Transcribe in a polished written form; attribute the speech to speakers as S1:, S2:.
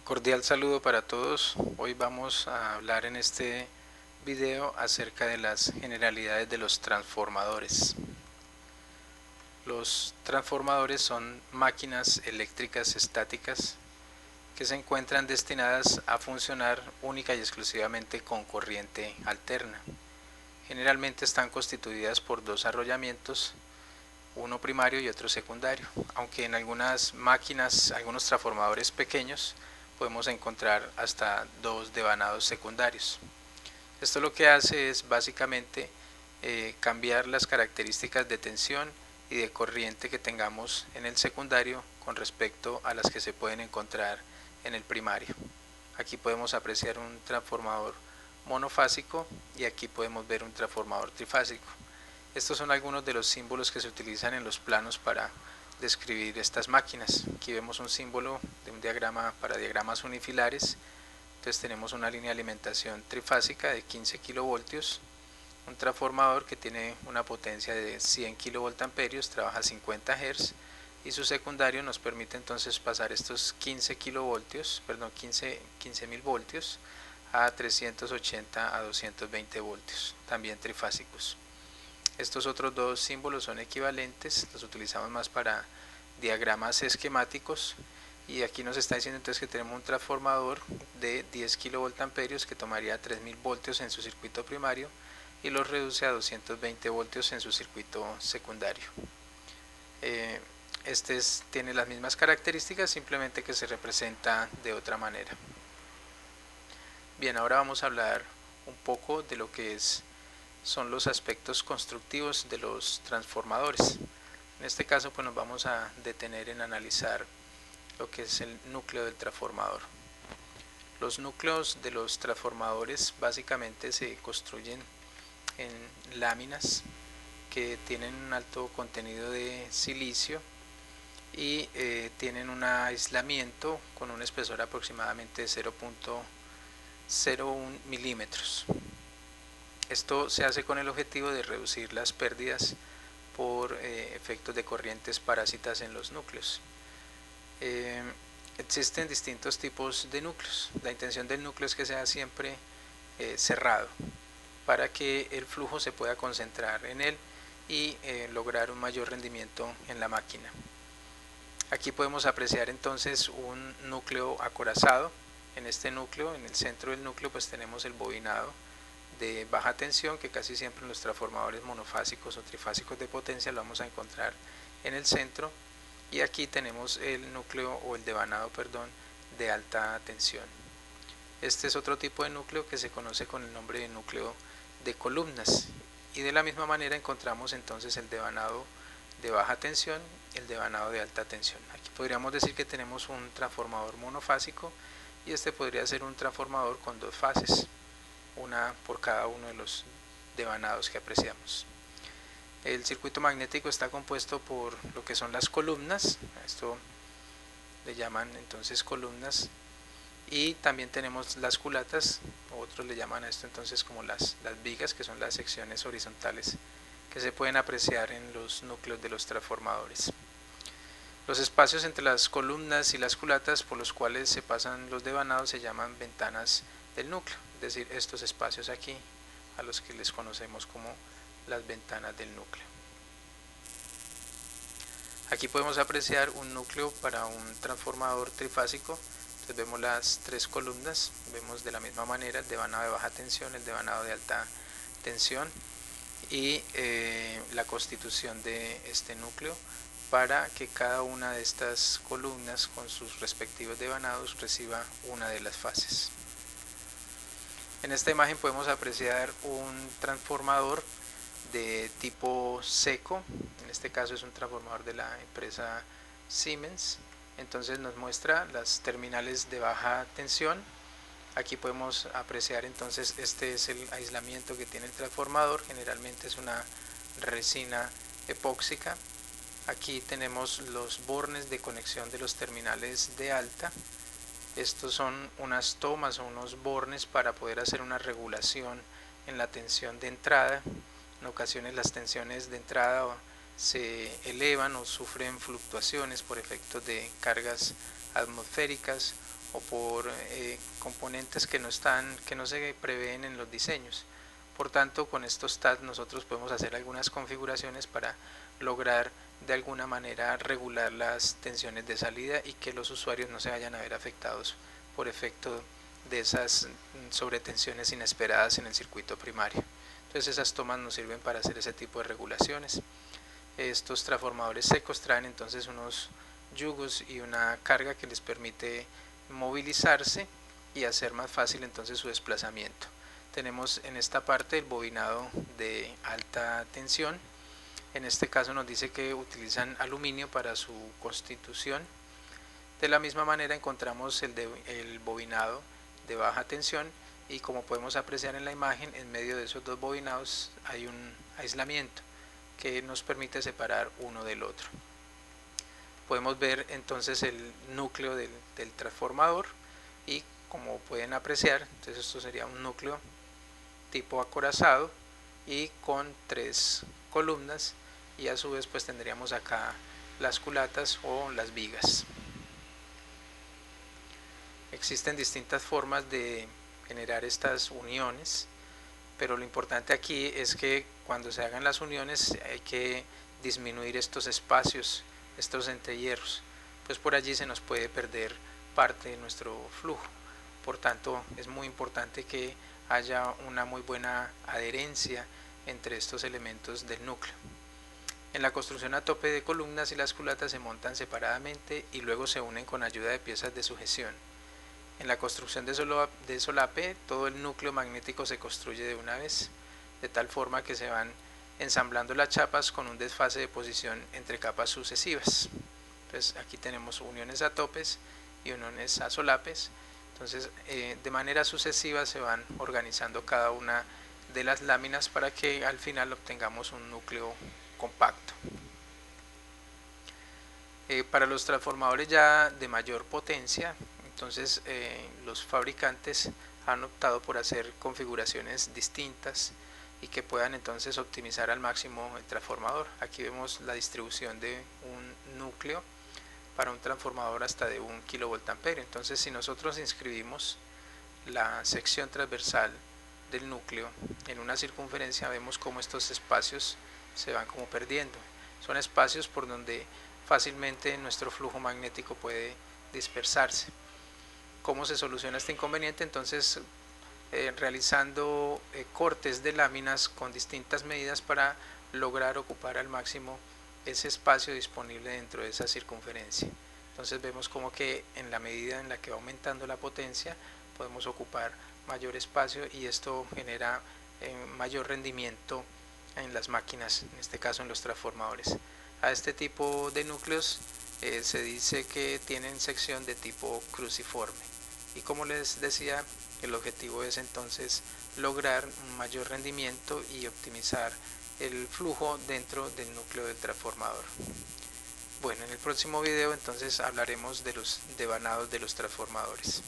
S1: Cordial saludo para todos. Hoy vamos a hablar en este video acerca de las generalidades de los transformadores. Los transformadores son máquinas eléctricas estáticas que se encuentran destinadas a funcionar única y exclusivamente con corriente alterna. Generalmente están constituidas por dos arrollamientos, uno primario y otro secundario, aunque en algunas máquinas, algunos transformadores pequeños, podemos encontrar hasta dos devanados secundarios. Esto lo que hace es básicamente cambiar las características de tensión y de corriente que tengamos en el secundario con respecto a las que se pueden encontrar en el primario. Aquí podemos apreciar un transformador monofásico y aquí podemos ver un transformador trifásico. Estos son algunos de los símbolos que se utilizan en los planos para describir estas máquinas. Aquí vemos un símbolo de un diagrama para diagramas unifilares. Entonces tenemos una línea de alimentación trifásica de 15 kilovoltios, un transformador que tiene una potencia de 100 kilovoltamperios, trabaja a 50 Hz y su secundario nos permite entonces pasar estos 15 kilovoltios, perdón, 15.000 voltios a 380 a 220 voltios, también trifásicos. Estos otros dos símbolos son equivalentes, los utilizamos más para diagramas esquemáticos y aquí nos está diciendo entonces que tenemos un transformador de 10 kilovoltamperios que tomaría 3000 voltios en su circuito primario y los reduce a 220 voltios en su circuito secundario. Tiene las mismas características, simplemente que se representa de otra manera. Bien, ahora vamos a hablar un poco de lo que son los aspectos constructivos de los transformadores. En este caso pues nos vamos a detener en analizar lo que es el núcleo del transformador. Los núcleos de los transformadores básicamente se construyen en láminas que tienen un alto contenido de silicio y tienen un aislamiento con un espesor aproximadamente de 0.01 milímetros. Esto se hace con el objetivo de reducir las pérdidas por efectos de corrientes parásitas en los núcleos. Existen distintos tipos de núcleos. La intención del núcleo es que sea siempre cerrado para que el flujo se pueda concentrar en él y lograr un mayor rendimiento en la máquina. Aquí podemos apreciar entonces un núcleo acorazado. En este núcleo, en el centro del núcleo, pues tenemos el bobinado de baja tensión, que casi siempre en los transformadores monofásicos o trifásicos de potencia lo vamos a encontrar en el centro, y aquí tenemos el núcleo o el devanado, perdón, de alta tensión. Este es otro tipo de núcleo que se conoce con el nombre de núcleo de columnas, y de la misma manera encontramos entonces el devanado de baja tensión y el devanado de alta tensión. Aquí podríamos decir que tenemos un transformador monofásico y este podría ser un transformador con dos fases, una por cada uno de los devanados que apreciamos. El circuito magnético está compuesto por lo que son las columnas, esto le llaman entonces columnas, y también tenemos las culatas, otros le llaman a esto entonces como las vigas, que son las secciones horizontales que se pueden apreciar en los núcleos de los transformadores. Los espacios entre las columnas y las culatas por los cuales se pasan los devanados se llaman ventanas del núcleo, es decir, estos espacios aquí a los que les conocemos como las ventanas del núcleo. Aquí podemos apreciar un núcleo para un transformador trifásico. Entonces vemos las tres columnas, vemos de la misma manera el devanado de baja tensión, el devanado de alta tensión y la constitución de este núcleo para que cada una de estas columnas con sus respectivos devanados reciba una de las fases. En esta imagen podemos apreciar un transformador de tipo seco, en este caso es un transformador de la empresa Siemens. Entonces nos muestra las terminales de baja tensión. Aquí podemos apreciar entonces este es el aislamiento que tiene el transformador, generalmente es una resina epóxica. Aquí tenemos los bornes de conexión de los terminales de alta. Estos son unas tomas o unos bornes para poder hacer una regulación en la tensión de entrada. En ocasiones las tensiones de entrada se elevan o sufren fluctuaciones por efectos de cargas atmosféricas o por componentes que no se prevén en los diseños. Por tanto, con estos TAT nosotros podemos hacer algunas configuraciones para lograr de alguna manera regular las tensiones de salida y que los usuarios no se vayan a ver afectados por efecto de esas sobretensiones inesperadas en el circuito primario. Entonces esas tomas nos sirven para hacer ese tipo de regulaciones. Estos transformadores secos traen entonces unos yugos y una carga que les permite movilizarse y hacer más fácil entonces su desplazamiento. Tenemos en esta parte el bobinado de alta tensión. En este caso nos dice que utilizan aluminio para su constitución. De la misma manera encontramos el bobinado de baja tensión y como podemos apreciar en la imagen, en medio de esos dos bobinados hay un aislamiento que nos permite separar uno del otro. Podemos ver entonces el núcleo del transformador y como pueden apreciar, entonces esto sería un núcleo tipo acorazado y con 3 columnas, y a su vez pues tendríamos acá las culatas o las vigas. Existen distintas formas de generar estas uniones, pero lo importante aquí es que cuando se hagan las uniones hay que disminuir estos espacios, estos entrehierros, pues por allí se nos puede perder parte de nuestro flujo. Por tanto, es muy importante que haya una muy buena adherencia entre estos elementos del núcleo. En la construcción a tope de columnas y las culatas se montan separadamente y luego se unen con ayuda de piezas de sujeción. En la construcción de solape, todo el núcleo magnético se construye de una vez, de tal forma que se van ensamblando las chapas con un desfase de posición entre capas sucesivas. Entonces aquí tenemos uniones a topes y uniones a solapes. Entonces de manera sucesiva se van organizando cada una de las láminas para que al final obtengamos un núcleo compacto. Para los transformadores ya de mayor potencia, entonces los fabricantes han optado por hacer configuraciones distintas y que puedan entonces optimizar al máximo el transformador. Aquí vemos la distribución de un núcleo para un transformador hasta de 1 kVA. Entonces si nosotros inscribimos la sección transversal del núcleo en una circunferencia, vemos cómo estos espacios se van como perdiendo. Son espacios por donde fácilmente nuestro flujo magnético puede dispersarse. ¿Cómo se soluciona este inconveniente? Entonces realizando cortes de láminas con distintas medidas para lograr ocupar al máximo ese espacio disponible dentro de esa circunferencia. Entonces vemos como que en la medida en la que va aumentando la potencia podemos ocupar mayor espacio y esto genera mayor rendimiento en las máquinas, en este caso en los transformadores. A este tipo de núcleos se dice que tienen sección de tipo cruciforme y como les decía, el objetivo es entonces lograr un mayor rendimiento y optimizar el flujo dentro del núcleo del transformador. Bueno, en el próximo video entonces hablaremos de los devanados de los transformadores.